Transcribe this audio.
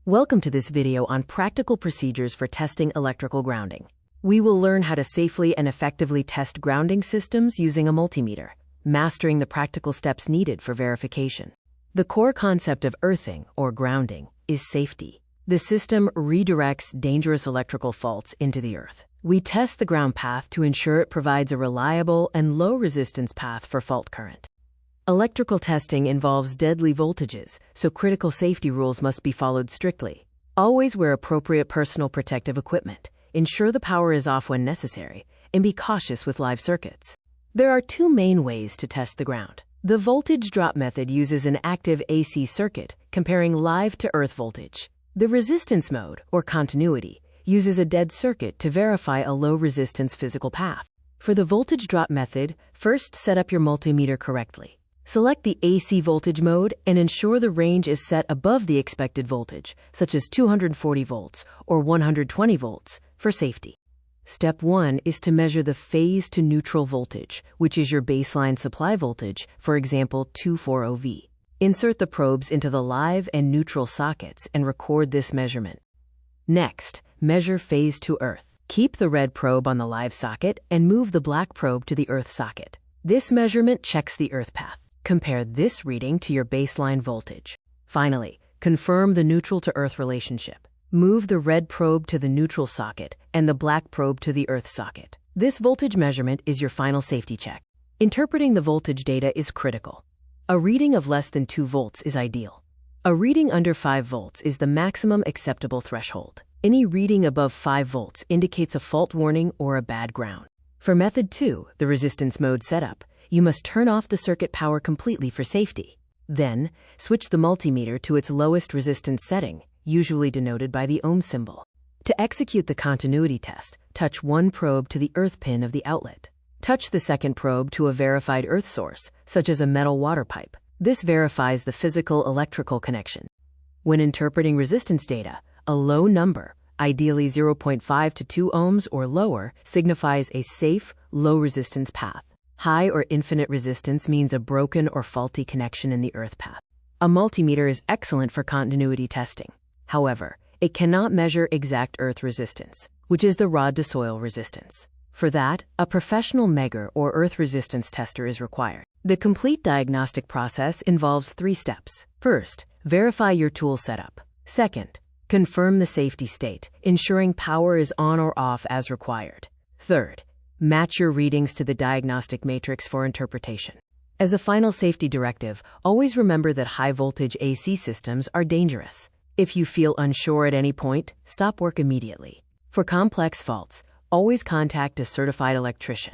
Welcome to this video on practical procedures for testing electrical grounding. We will learn how to safely and effectively test grounding systems using a multimeter, mastering the practical steps needed for verification. The core concept of earthing, or grounding, is safety. The system redirects dangerous electrical faults into the earth. We test the ground path to ensure it provides a reliable and low-resistance path for fault current. Electrical testing involves deadly voltages, so critical safety rules must be followed strictly. Always wear appropriate personal protective equipment, ensure the power is off when necessary, and be cautious with live circuits. There are two main ways to test the ground. The voltage drop method uses an active AC circuit, comparing live to earth voltage. The resistance mode, or continuity, uses a dead circuit to verify a low-resistance physical path. For the voltage drop method, first set up your multimeter correctly. Select the AC voltage mode and ensure the range is set above the expected voltage, such as 240 volts or 120 volts, for safety. Step 1 is to measure the phase to neutral voltage, which is your baseline supply voltage, for example 240V. Insert the probes into the live and neutral sockets and record this measurement. Next, measure phase to earth. Keep the red probe on the live socket and move the black probe to the earth socket. This measurement checks the earth path. Compare this reading to your baseline voltage. Finally, confirm the neutral to earth relationship. Move the red probe to the neutral socket and the black probe to the earth socket. This voltage measurement is your final safety check. Interpreting the voltage data is critical. A reading of less than 2 volts is ideal. A reading under 5 volts is the maximum acceptable threshold. Any reading above 5 volts indicates a fault warning or a bad ground. For method 2, the resistance mode setup, you must turn off the circuit power completely for safety. Then, switch the multimeter to its lowest resistance setting, usually denoted by the ohm symbol. To execute the continuity test, touch one probe to the earth pin of the outlet. Touch the second probe to a verified earth source, such as a metal water pipe. This verifies the physical electrical connection. When interpreting resistance data, a low number, ideally 0.5 to 2 ohms or lower, signifies a safe, low-resistance path. High or infinite resistance means a broken or faulty connection in the earth path. A multimeter is excellent for continuity testing. However, it cannot measure exact earth resistance, which is the rod-to-soil resistance. For that, a professional megger or earth resistance tester is required. The complete diagnostic process involves 3 steps. First, verify your tool setup. Second, confirm the safety state, ensuring power is on or off as required. Third, match your readings to the diagnostic matrix for interpretation. As a final safety directive, always remember that high-voltage AC systems are dangerous. If you feel unsure at any point, stop work immediately. For complex faults, always contact a certified electrician.